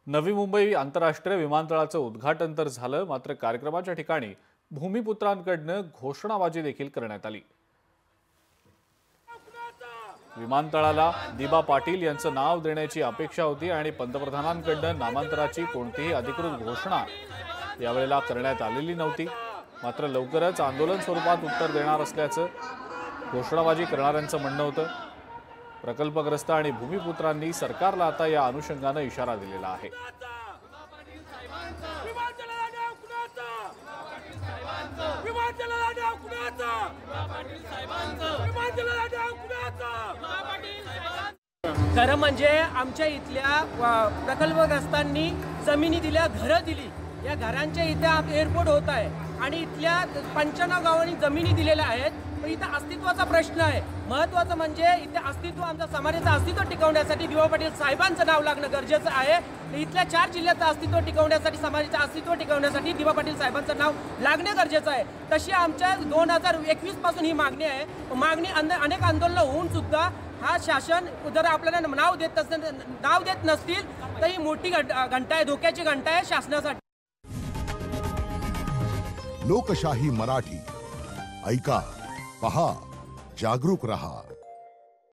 नवी मुंबई आंतरराष्ट्रीय विमानतळाचं उद्घाटन तर झालं, मात्र कार्यक्रमाच्या ठिकाणी भूमिपुत्रांकडून घोषणाबाजी देखील करण्यात आली। विमानतळाला दिबा पाटील यांचं नाव देण्याची अपेक्षा होती आणि पंतप्रधानांकडून नामांतराची कोणतीही अधिकृत घोषणा यावेळेला करण्यात आलेली नव्हती। मात्र लवकरच आंदोलन स्वरूपात उत्तर देणार असल्याचं घोषणाबाजी करणाऱ्यांचं म्हणणं होतं। प्रकल्पग्रस्त आणि भूमिपुत्रांनी सरकारला आता या अनुषंगाने इशारा दिलेला आहे। खरं म्हणजे आमच्या इथल्या प्रकल्पग्रस्तांनी जमिनी दिल्या, घरं दिली। या घरांच्या इथे एअरपोर्ट होत आहे आणि इथल्या 95 गावांनी जमिनी दिलेल्या आहेत, पण इथं अस्तित्वाचा प्रश्न आहे। महत्त्वाचं म्हणजे इथे अस्तित्व, आमच्या समाजाचं अस्तित्व टिकवण्यासाठी दिबा पाटील साहेबांचं नाव लागणं गरजेचं आहे। इथल्या 4 जिल्ह्याचं अस्तित्व टिकवण्यासाठी, समाजाचं अस्तित्व टिकवण्यासाठी दिबा पाटील साहेबांचं नाव लागणं गरजेचं आहे। तशी आमच्या 2021 पासून ही मागणी आहे। मागणी अनेक आंदोलनं होऊन सुद्धा हा शासन जर आपल्याला नाव देत नसतील तर ही मोठी घंटा आहे, धोक्याची घंटा आहे शासनासाठी। लोकशाही मराठी ऐका, पहा, जागरूक रहा।